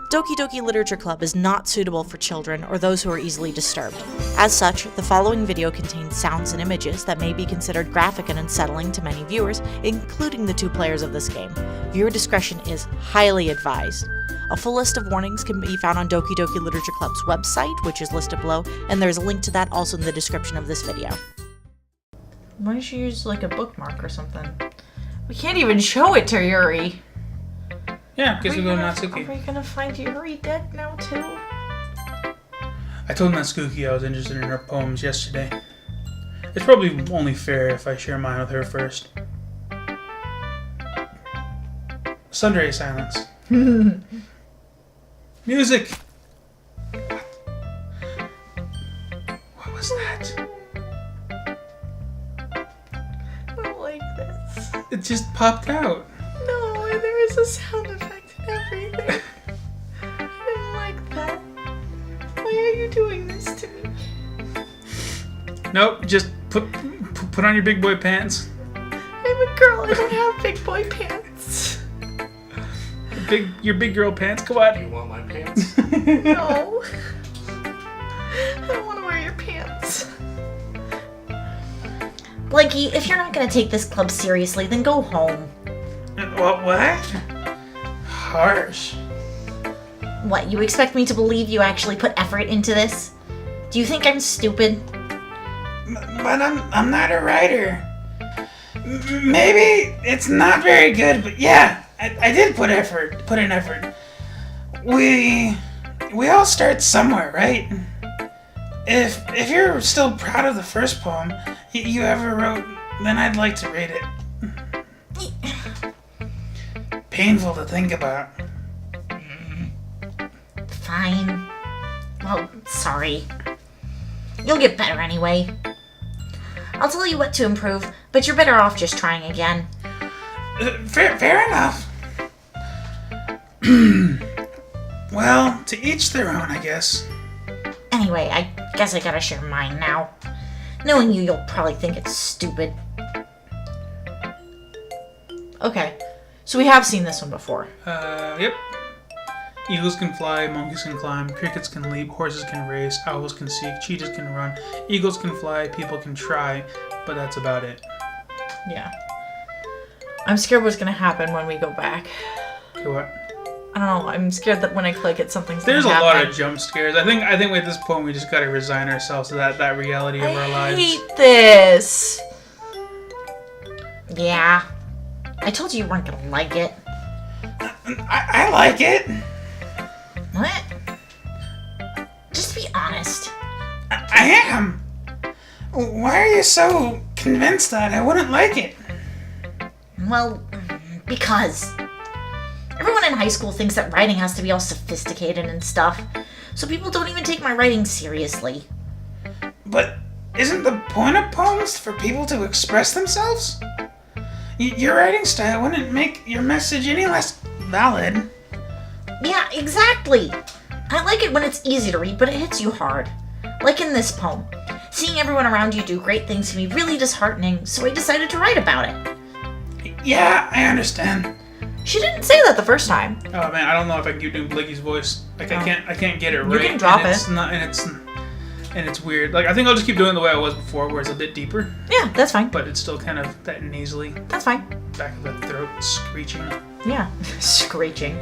Doki Doki Literature Club is not suitable for children or those who are easily disturbed. As such, the following video contains sounds and images that may be considered graphic and unsettling to many viewers, including the 2 players of this game. Viewer discretion is highly advised. A full list of warnings can be found on Doki Doki Literature Club's website, which is listed below, and there's a link to that also in the description of this video. Why don't you use like a bookmark or something? We can't even show it to Yuri. Yeah, because we go Natsuki. Are we gonna find Yuri dead now too? I told Natsuki I was interested in her poems yesterday. It's probably only fair if I share mine with her first. Sundray silence. Music! What was that? I don't like this. It just popped out. No, there is a sound effect and everything. I didn't like that. Why are you doing this to me? Nope, just put on your big boy pants. I'm a girl, I don't have big boy pants. Your big girl pants, come on. You want my pants? No. I don't want to wear your pants. Blanky, if you're not going to take this club seriously, then go home. What? Harsh. What, you expect me to believe you actually put effort into this? Do you think I'm stupid? But I'm not a writer. Maybe it's not very good, but yeah, I did put in effort. We all start somewhere, right? If you're still proud of the first poem you ever wrote, then I'd like to read it. Painful to think about. Fine. Well, sorry. You'll get better anyway. I'll tell you what to improve, but you're better off just trying again. Fair enough. Well, to each their own, I guess. Anyway, I guess I gotta share mine now. Knowing you'll probably think it's stupid. Okay, so we have seen this one before. Yep. Eagles can fly, monkeys can climb, crickets can leap, horses can race, owls can seek, cheetahs can run, eagles can fly, people can try, but that's about it. Yeah. I'm scared what's gonna happen when we go back. Okay, what? I don't know, I'm scared that when I click it, something's There's gonna happen. a lot of jump scares. I think at this point we just gotta resign ourselves to that reality of our lives. I hate this! Yeah. I told you weren't gonna like it. I like it. What? Just be honest. I am. Why are you so convinced that I wouldn't like it? Well, because everyone in high school thinks that writing has to be all sophisticated and stuff, so people don't even take my writing seriously. But isn't the point of poems for people to express themselves? Your writing style wouldn't make your message any less valid. Yeah, exactly. I like it when it's easy to read, but it hits you hard. Like in this poem. Seeing everyone around you do great things can be really disheartening, so I decided to write about it. Yeah, I understand. She didn't say that the first time. Oh man, I don't know if I can keep doing Blicky's voice. Like I can't get it right. You can drop and it. It's not, and it's weird. Like I think I'll just keep doing it the way I was before, where it's a bit deeper. Yeah, that's fine. But it's still kind of that nasally. That's fine. Back of the throat screeching. Yeah, screeching.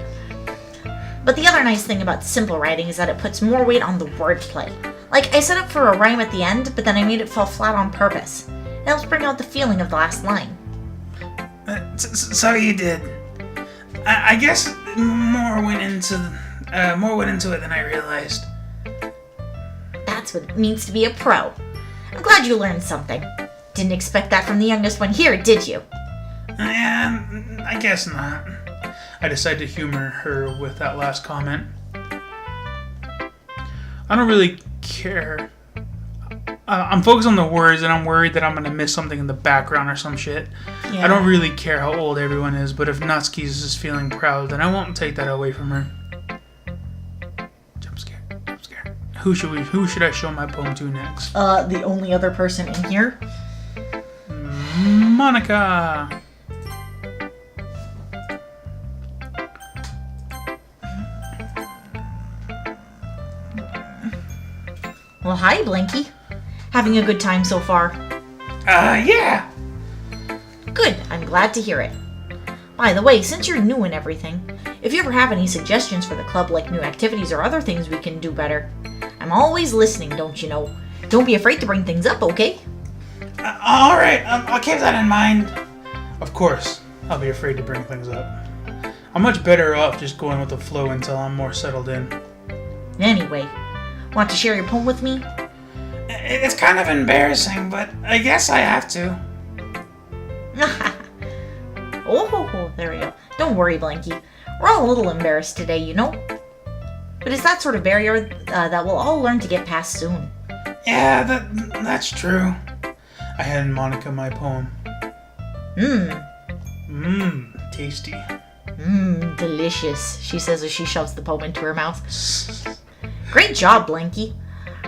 But the other nice thing about simple writing is that it puts more weight on the wordplay. Like, I set up for a rhyme at the end, but then I made it fall flat on purpose. It helps bring out the feeling of the last line. So you did. I guess more went into it than I realized. That's what it means to be a pro. I'm glad you learned something. Didn't expect that from the youngest one here, did you? I guess not. I decided to humor her with that last comment. I don't really care. I'm focused on the words, and I'm worried that I'm going to miss something in the background or some shit. Yeah. I don't really care how old everyone is, but if Natsuki's is feeling proud, then I won't take that away from her. Jump scare. Who should I show my poem to next? The only other person in here? Monica! Well, hi, Blinky. Having a good time so far? Yeah. Good, I'm glad to hear it. By the way, since you're new and everything, if you ever have any suggestions for the club, like new activities or other things we can do better, I'm always listening, don't you know? Don't be afraid to bring things up, okay? Alright, I'll keep that in mind. Of course, I'll be afraid to bring things up. I'm much better off just going with the flow until I'm more settled in. Anyway, want to share your poem with me? It's kind of embarrassing, but I guess I have to. Oh, there we go. Don't worry, Blanky. We're all a little embarrassed today, you know? But it's that sort of barrier that we'll all learn to get past soon. Yeah, that's true. I handed Monica my poem. Tasty. Delicious, she says as she shoves the poem into her mouth. Great job, Blanky.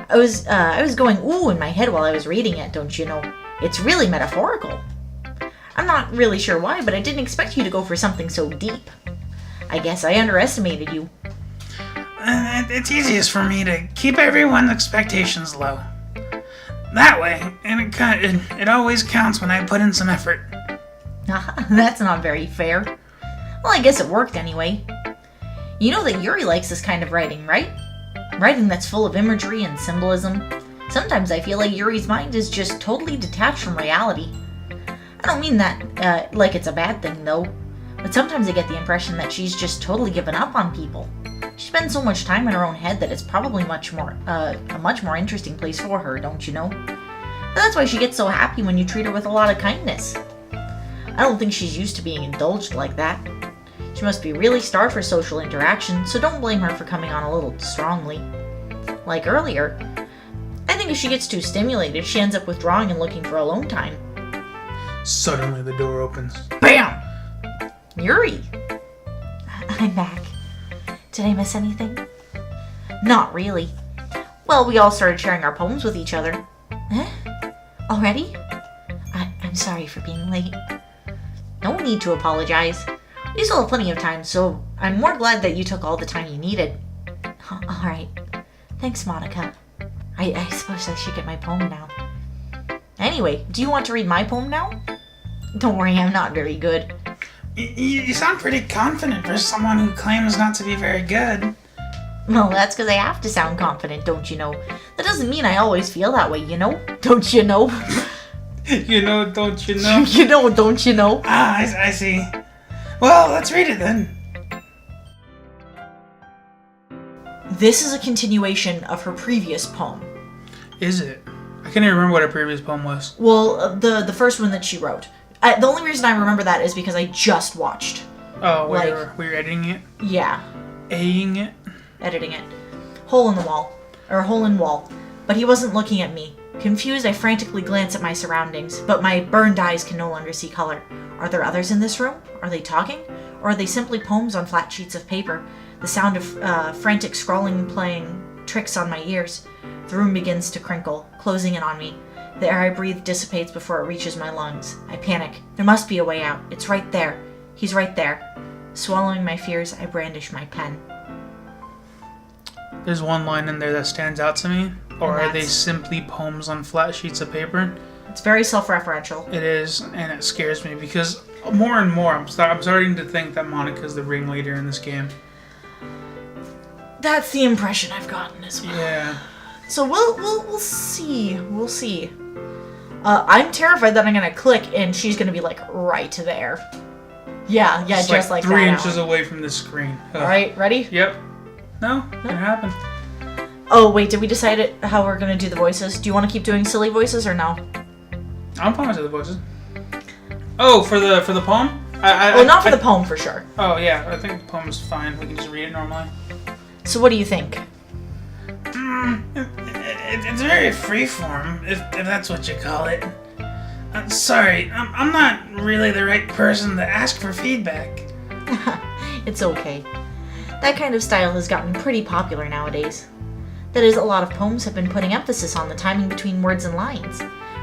I was going ooh in my head while I was reading it, don't you know? It's really metaphorical. I'm not really sure why, but I didn't expect you to go for something so deep. I guess I underestimated you. It's easiest for me to keep everyone's expectations low. That way, and it always counts when I put in some effort. That's not very fair. Well, I guess it worked anyway. You know that Yuri likes this kind of writing, right? Writing that's full of imagery and symbolism. Sometimes I feel like Yuri's mind is just totally detached from reality. I don't mean that like it's a bad thing, though. But sometimes I get the impression that she's just totally given up on people. She spends so much time in her own head that it's probably a much more interesting place for her, don't you know? But that's why she gets so happy when you treat her with a lot of kindness. I don't think she's used to being indulged like that. She must be really starved for social interaction, so don't blame her for coming on a little strongly. Like earlier, I think if she gets too stimulated, she ends up withdrawing and looking for alone time. Suddenly the door opens. BAM! Yuri! I'm back. Did I miss anything? Not really. Well, we all started sharing our poems with each other. Huh? Already? I'm sorry for being late. No need to apologize. We still have plenty of time, so I'm more glad that you took all the time you needed. Alright. Thanks, Monica. I suppose I should get my poem now. Anyway, do you want to read my poem now? Don't worry, I'm not very good. You sound pretty confident for someone who claims not to be very good. Well, that's because I have to sound confident, don't you know? That doesn't mean I always feel that way, you know? Don't you know? You know, don't you know? You know, don't you know? I see. Well, let's read it then. This is a continuation of her previous poem. Is it? I can't even remember what her previous poem was. Well, the first one that she wrote. The only reason I remember that is because I just watched. Oh, we're editing it? Yeah. A-ing it? Editing it. Hole in the wall. Or hole in wall. But he wasn't looking at me. Confused, I frantically glance at my surroundings, but my burned eyes can no longer see color. Are there others in this room? Are they talking? Or are they simply poems on flat sheets of paper? The sound of frantic scrawling playing tricks on my ears. The room begins to crinkle, closing in on me. The air I breathe dissipates before it reaches my lungs. I panic. There must be a way out. It's right there. He's right there. Swallowing my fears, I brandish my pen. There's one line in there that stands out to me. Or are they simply poems on flat sheets of paper? It's very self-referential. It is, and it scares me because more and more I'm starting to think that Monica's the ringleader in this game. That's the impression I've gotten as well. Yeah. So we'll see. We'll see. I'm terrified that I'm gonna click and she's gonna be like right there. Yeah, just like 3 that. inches away from the screen. All right, ready? Yep. No, it happened. Oh wait, did we decide how we're gonna do the voices? Do you want to keep doing silly voices or no? I'm fine with the voices. Oh, for the poem? Not for the poem for sure. Oh yeah, I think the poem is fine. We can just read it normally. So what do you think? It's very freeform, if that's what you call it. Sorry, I'm not really the right person to ask for feedback. It's okay. That kind of style has gotten pretty popular nowadays. That is, a lot of poems have been putting emphasis on the timing between words and lines.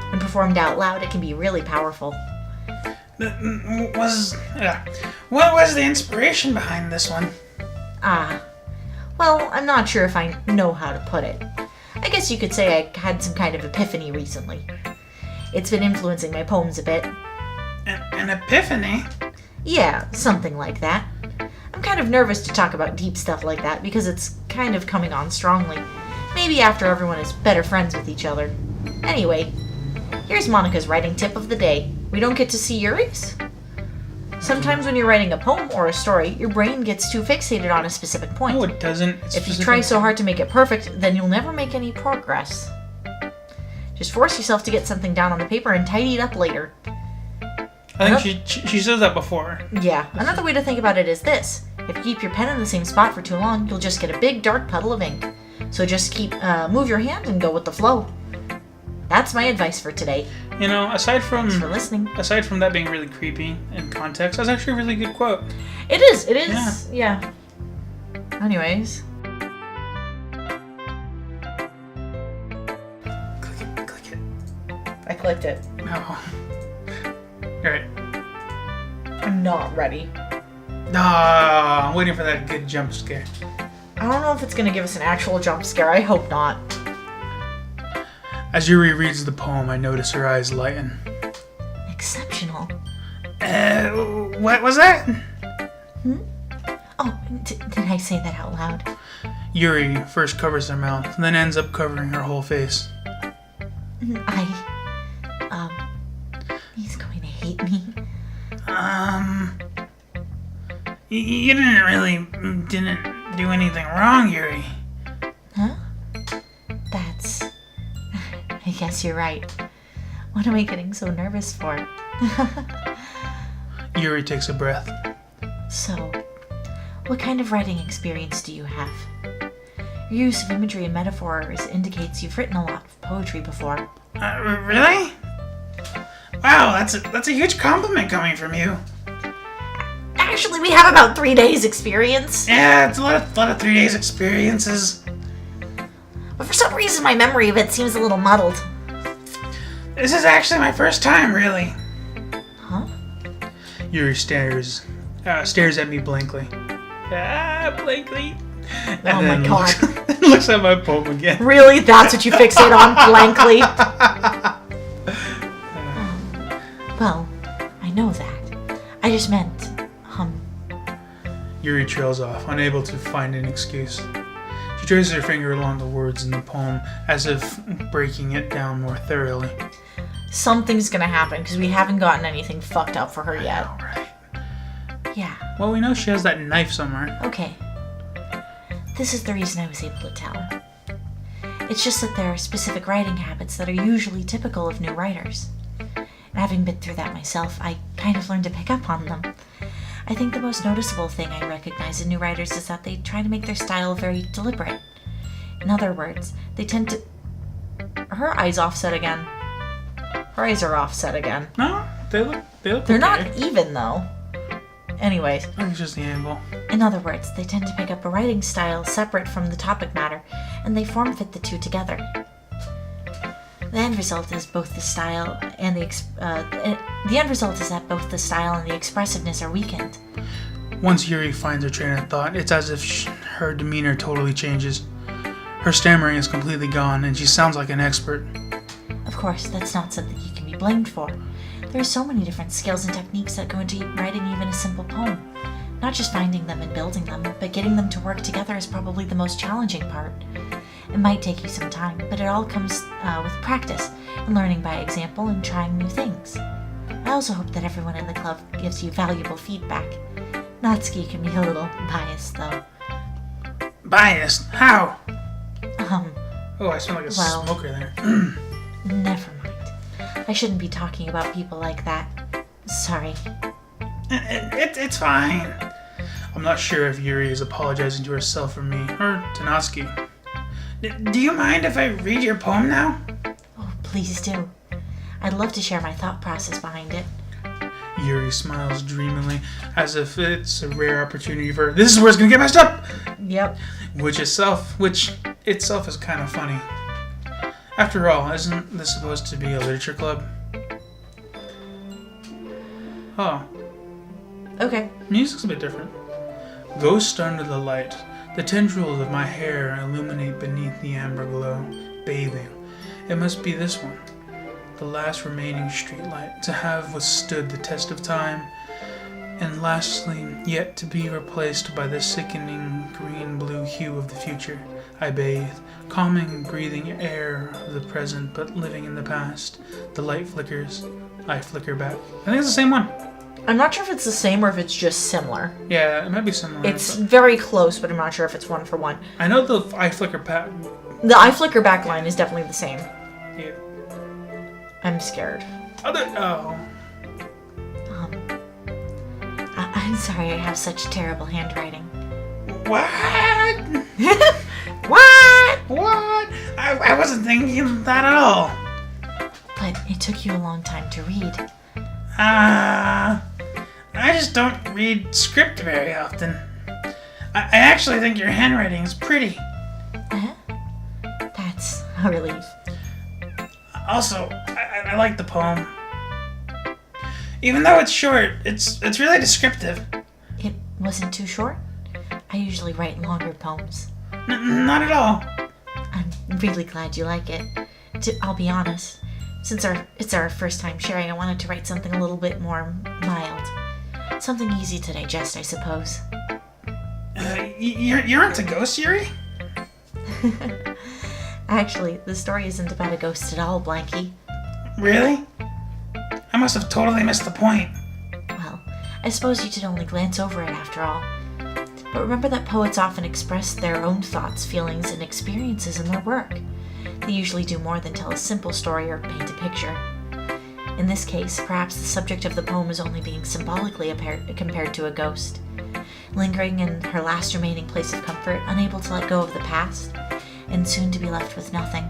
When performed out loud, it can be really powerful. What was the inspiration behind this one? Well, I'm not sure if I know how to put it. I guess you could say I had some kind of epiphany recently. It's been influencing my poems a bit. An epiphany? Yeah, something like that. I'm kind of nervous to talk about deep stuff like that because it's kind of coming on strongly. Maybe after everyone is better friends with each other. Anyway, here's Monica's writing tip of the day. We don't get to see Yuri's? Sometimes when you're writing a poem or a story, your brain gets too fixated on a specific point. No, it doesn't. If you try so hard to make it perfect, then you'll never make any progress. Just force yourself to get something down on the paper and tidy it up later. I think she says that before. Yeah. Another way to think about it is this. If you keep your pen in the same spot for too long, you'll just get a big dark puddle of ink. So just move your hand and go with the flow. That's my advice for today. You know, aside from Thanks for listening. Aside from that being really creepy in context, that's actually a really good quote. It is. Yeah. Anyways. Click it. I clicked it. No. Alright. I'm not ready. I'm waiting for that good jump scare. I don't know if it's going to give us an actual jump scare. I hope not. As Yuri reads the poem, I notice her eyes lighten. Exceptional. What was that? Oh, did I say that out loud? Yuri first covers her mouth, then ends up covering her whole face. He's going to hate me. You didn't do anything wrong, Yuri. Huh? I guess you're right. What am I getting so nervous for? Yuri takes a breath. So, what kind of writing experience do you have? Your use of imagery and metaphors indicates you've written a lot of poetry before. Really? Wow, that's a huge compliment coming from you. Actually, we have about 3 days experience. Yeah, it's a lot of 3 days experiences. But for some reason, my memory of it seems a little muddled. This is actually my first time, really. Huh? Yuri stares at me blankly. Blankly. Oh my god. Looks at my poem again. Really? That's what you fixate on, blankly? Well, I know that. I just meant, Yuri trails off, unable to find an excuse. She traces her finger along the words in the poem, as if breaking it down more thoroughly. Something's gonna happen, because we haven't gotten anything fucked up for her yet. All right. Yeah. Well, we know she has that knife somewhere. Okay. This is the reason I was able to tell. It's just that there are specific writing habits that are usually typical of new writers. And having been through that myself, I kind of learned to pick up on them. I think the most noticeable thing I recognize in new writers is that they try to make their style very deliberate. In other words, they tend to... Are her eyes offset again? Her eyes are offset again. No, they look They're okay. not even, though. Anyways. I think it's just the angle. In other words, they tend to pick up a writing style separate from the topic matter, and they form-fit the two together. The end result is both the style and the end result is that both the style and the expressiveness are weakened. Once Yuri finds her train of thought, it's as if her demeanor totally changes. Her stammering is completely gone, and she sounds like an expert. Of course, that's not something you can be blamed for. There are so many different skills and techniques that go into writing even a simple poem. Not just finding them and building them, but getting them to work together is probably the most challenging part. It might take you some time, but it all comes with practice and learning by example and trying new things. I also hope that everyone in the club gives you valuable feedback. Natsuki can be a little biased, though. Biased? How? Oh, I smell like a smoker there. Never mind. I shouldn't be talking about people like that. Sorry. It's fine. I'm not sure if Yuri is apologizing to herself or me, or to Natsuki. Do you mind if I read your poem now? Oh, please do. I'd love to share my thought process behind it. Yuri smiles dreamily, as if it's a rare opportunity for her. This is where it's gonna get messed up! Yep. Which itself is kind of funny. After all, isn't this supposed to be a literature club? Oh. Okay. Music's a bit different. Ghost under the light. The tendrils of my hair illuminate beneath the amber glow. bathing. It must be this one, the last remaining streetlight to have withstood the test of time, and lastly, yet to be replaced by the sickening green-blue hue of the future. I bathe, calming, breathing air of the present, but living in the past. The light flickers. I flicker back. I think it's the same one. I'm not sure if it's the same or if it's just similar. Yeah, it might be similar. It's very close, but I'm not sure if it's one for one. I know the I flicker back. The I flicker back line is definitely the same. Yeah. I'm scared. I'm sorry I have such terrible handwriting. What? What? What? I wasn't thinking that at all. But it took you a long time to read. I just don't read script very often. I actually think your handwriting is pretty. That's a relief. Also, I like the poem. Even though it's short, it's really descriptive. It wasn't too short? I usually write longer poems. Not at all. I'm really glad you like it. I'll be honest. Since it's our first time sharing, I wanted to write something a little bit more mild. Something easy to digest, I suppose. You're into ghosts, Yuri? Actually, the story isn't about a ghost at all, Blanky. Really? I must have totally missed the point. Well, I suppose you did only glance over it after all. But remember that poets often express their own thoughts, feelings, and experiences in their work. They usually do more than tell a simple story or paint a picture. In this case, perhaps the subject of the poem is only being symbolically compared to a ghost. Lingering in her last remaining place of comfort, unable to let go of the past, and soon to be left with nothing.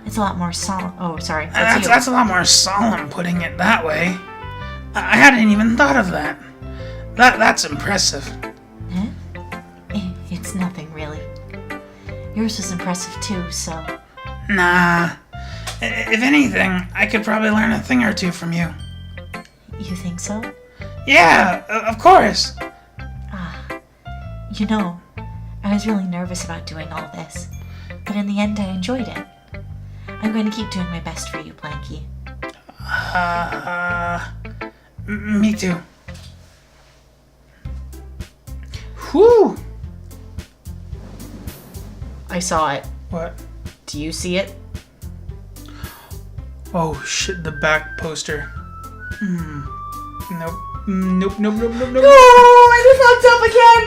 It's a lot more solemn. Oh, sorry. That's a lot more solemn, putting it that way. I hadn't even thought of that. That's impressive. Huh? It's nothing, really. Yours was impressive, too, so... Nah. If anything, I could probably learn a thing or two from you. You think so? Yeah, of course. You know, I was really nervous about doing all this, but in the end I enjoyed it. I'm going to keep doing my best for you, Blanky. Me too. Whew! I saw it. What? Do you see it? Oh shit, the back poster. Nope. Nope. No! I just fucked up again!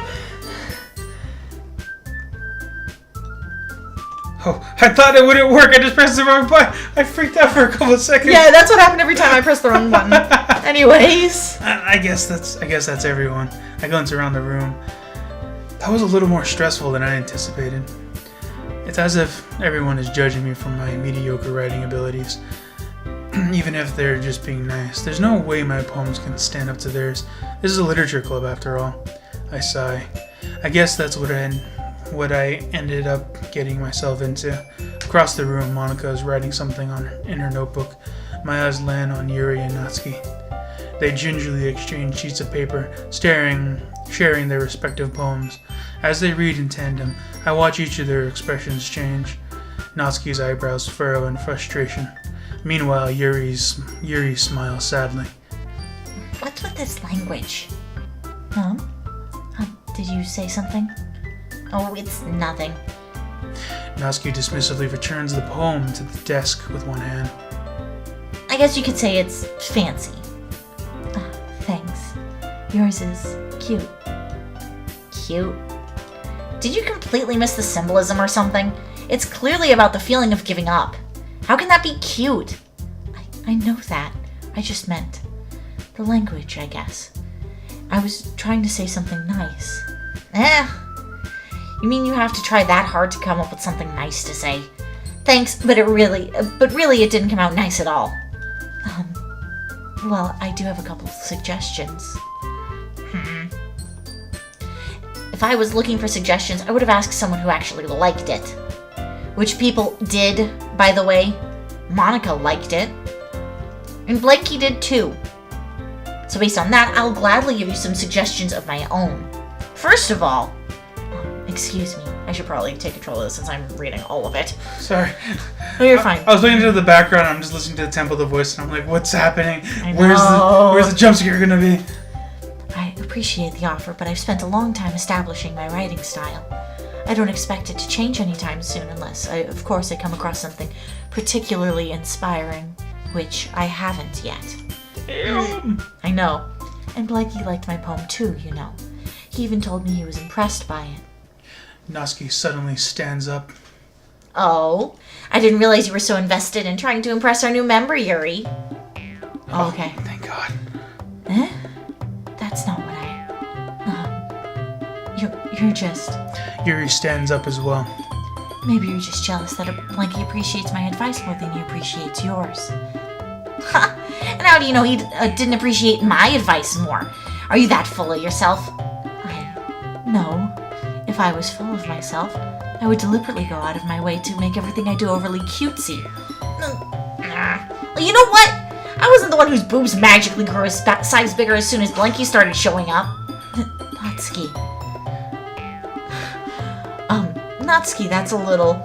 Oh, I thought it wouldn't work. I just pressed the wrong button. I freaked out for a couple of seconds. Yeah, that's what happened every time I press the wrong button. Anyways. I guess that's everyone. I glance around the room. That was a little more stressful than I anticipated. It's as if everyone is judging me for my mediocre writing abilities. Even if they're just being nice. There's no way my poems can stand up to theirs. This is a literature club after all. I sigh. I guess that's what I ended up getting myself into. Across the room, Monica is writing something in her notebook. My eyes land on Yuri and Natsuki. They gingerly exchange sheets of paper, sharing their respective poems. As they read in tandem, I watch each of their expressions change. Natsuki's eyebrows furrow in frustration. Meanwhile, Yuri smiles sadly. What's with this language? Did you say something? Oh, it's nothing. Natsuki dismissively returns the poem to the desk with one hand. I guess you could say it's fancy. Thanks. Yours is cute. Cute? Did you completely miss the symbolism or something? It's clearly about the feeling of giving up. How can that be cute? I know that. I just meant the language, I guess. I was trying to say something nice. You mean you have to try that hard to come up with something nice to say? Thanks, but really it didn't come out nice at all. Well, I do have a couple of suggestions. If I was looking for suggestions, I would have asked someone who actually liked it. Which people did, by the way. Monica liked it. And Blanky did too. So based on that, I'll gladly give you some suggestions of my own. First of all, excuse me, I should probably take control of this since I'm reading all of it. Sorry. Oh, you're fine. I was looking into the background. I'm just listening to the tempo of the voice, and I'm like, what's happening? I know. Where's the jump scare gonna be? I appreciate the offer, but I've spent a long time establishing my writing style. I don't expect it to change anytime soon unless, of course, I come across something particularly inspiring, which I haven't yet. I know. And Blakey liked my poem too, you know. He even told me he was impressed by it. Natsuki suddenly stands up. Oh, I didn't realize you were so invested in trying to impress our new member, Yuri. Oh, okay. Thank God. Eh? That's not what You're just... Yuri stands up as well. Maybe you're just jealous that Blanky appreciates my advice more than he appreciates yours. Ha! And how do you know he didn't appreciate my advice more? Are you that full of yourself? No. If I was full of myself, I would deliberately go out of my way to make everything I do overly cutesy. Well, you know what? I wasn't the one whose boobs magically grew a size bigger as soon as Blanky started showing up. Natsuki. Natsuki, that's a little...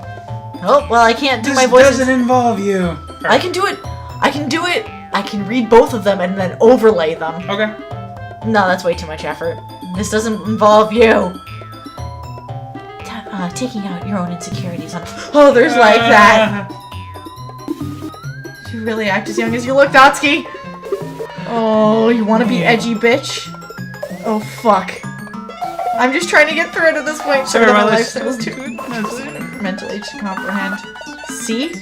Oh, well, I can't do my voice. This doesn't involve you. I can do it. I can read both of them and then overlay them. Okay. No, that's way too much effort. This doesn't involve you. Taking out your own insecurities on others like that. You really act as young as you look, Natsuki. Oh, you want to be edgy, bitch? Oh, fuck. I'm just trying to get through it at this point. Sorry, my life skills too good. Mental age to comprehend. See?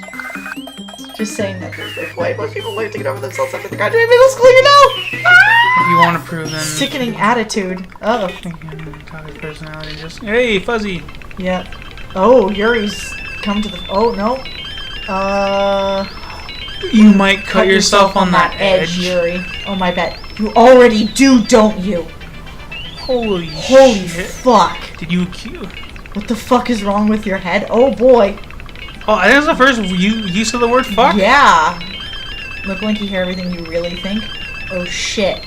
Just saying that there's way most people learn to get over themselves after they graduate middle school, you know? If you want to prove them. Sickening attitude. Oh. Personality just. Hey, Fuzzy. Yeah. Oh, Yuri's come to the. Oh no. You might cut yourself on that edge, Yuri. Oh my bet. You already do, don't you? Holy fuck. Did you cue? What the fuck is wrong with your head? Oh boy. Oh, I think that's the first use of the word fuck? Yeah. Look, Blinky, hear everything you really think? Oh shit.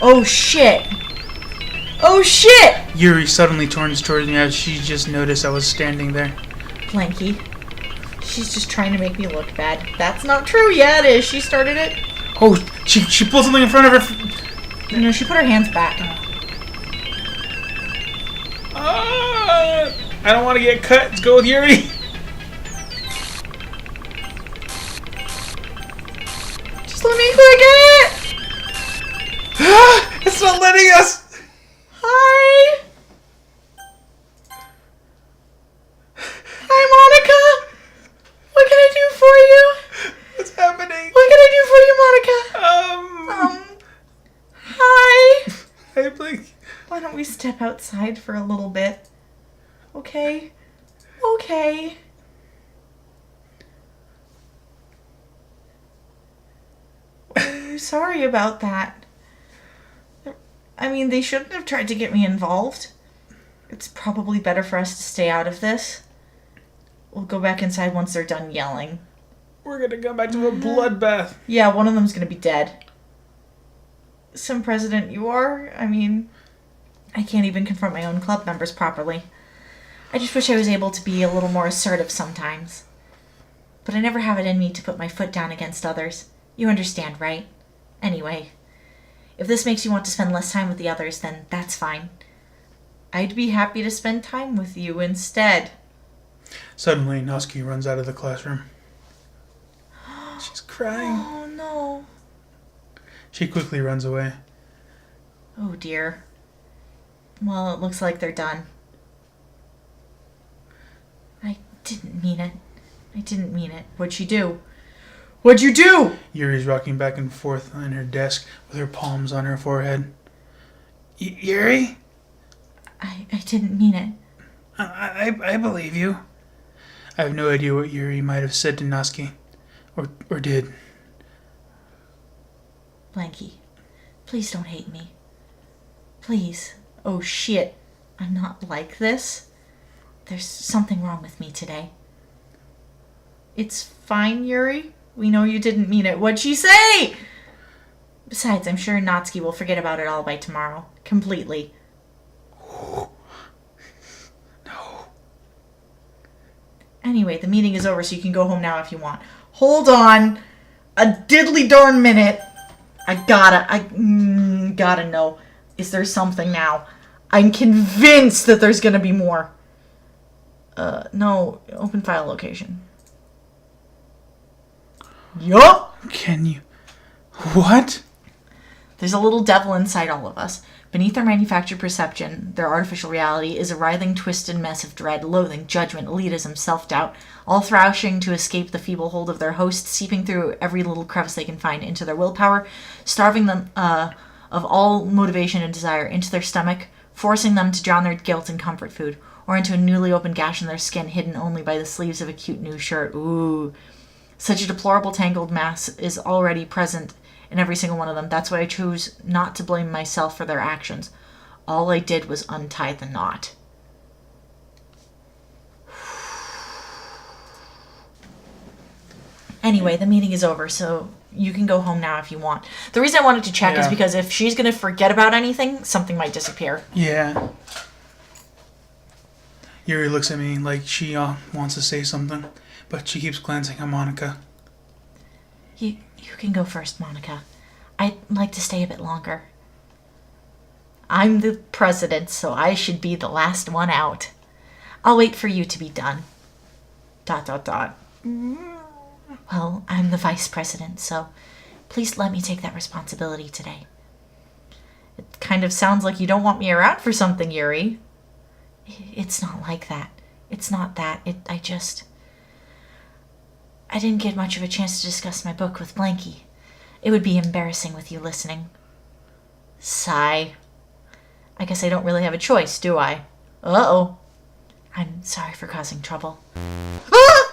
Oh shit. Oh shit! Yuri suddenly turns towards me as she just noticed I was standing there. Blanky. She's just trying to make me look bad. That's not true. Yeah, it is. She started it. Oh, she pulled something in front of her. No, she put her hands back. I don't want to get cut. Let's go with Yuri. Just let me click it! It's not letting us. Hi! Hi, Monica! What can I do for you? What's happening? What can I do for you, Monica? Hi! Hey, Blake. Why don't we step outside for a little bit? Okay? Okay. I'm sorry about that. I mean, they shouldn't have tried to get me involved. It's probably better for us to stay out of this. We'll go back inside once they're done yelling. We're gonna go back to a bloodbath. Yeah, one of them's gonna be dead. Some president you are? I mean, I can't even confront my own club members properly. I just wish I was able to be a little more assertive sometimes. But I never have it in me to put my foot down against others. You understand, right? Anyway, if this makes you want to spend less time with the others, then that's fine. I'd be happy to spend time with you instead. Suddenly, Natsuki runs out of the classroom. She's crying. Oh, no. She quickly runs away. Oh, dear. Well, it looks like they're done. I didn't mean it. I didn't mean it. What'd she do? What'd you do? Yuri's rocking back and forth on her desk with her palms on her forehead. Yuri? I didn't mean it. I believe you. I have no idea what Yuri might have said to Natsuki. Or did. Blanky, please don't hate me. Please. Oh shit. I'm not like this. There's something wrong with me today. It's fine, Yuri. We know you didn't mean it. What'd she say? Besides, I'm sure Natsuki will forget about it all by tomorrow. Completely. No. Anyway, the meeting is over, so you can go home now if you want. Hold on a diddly darn minute. I gotta know. Is there something now? I'm convinced that there's gonna be more. No. Open file location. Yup! Can you... What? There's a little devil inside all of us. Beneath their manufactured perception, their artificial reality is a writhing, twisted mess of dread, loathing, judgment, elitism, self-doubt, all thrashing to escape the feeble hold of their host, seeping through every little crevice they can find into their willpower, starving them of all motivation and desire into their stomach, forcing them to drown their guilt in comfort food, or into a newly opened gash in their skin hidden only by the sleeves of a cute new shirt. Ooh. Such a deplorable tangled mass is already present in every single one of them. That's why I choose not to blame myself for their actions. All I did was untie the knot. Anyway, the meeting is over, so you can go home now if you want. The reason I wanted to check is because if she's going to forget about anything, something might disappear. Yeah. Yuri looks at me like she wants to say something, but she keeps glancing at Monica. You can go first, Monica. I'd like to stay a bit longer. I'm the president, so I should be the last one out. I'll wait for you to be done. ... Well, I'm the vice president, so please let me take that responsibility today. It kind of sounds like you don't want me around for something, Yuri. It's not like that. It's not that. I didn't get much of a chance to discuss my book with Blanky. It would be embarrassing with you listening. Sigh. I guess I don't really have a choice, do I? Uh-oh. I'm sorry for causing trouble. Oh.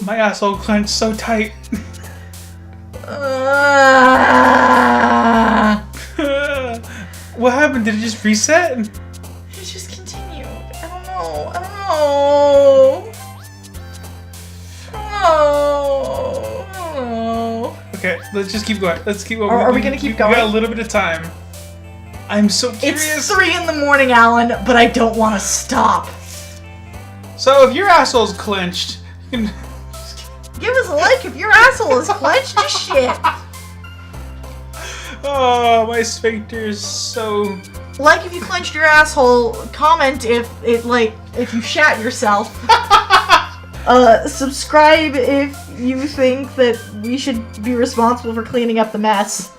My asshole clenched so tight. What happened? Did it just reset? It just continued. I don't know. Okay, let's just keep going. Let's keep going. Are we gonna keep going? We got a little bit of time. I'm so curious. It's 3 a.m, Alan, but I don't want to stop. So if your asshole's clenched, you can... Give us a like if your asshole is clenched as shit. Oh, my sphincter is so... Like if you clenched your asshole. Comment if you shat yourself. Subscribe if you think that we should be responsible for cleaning up the mess.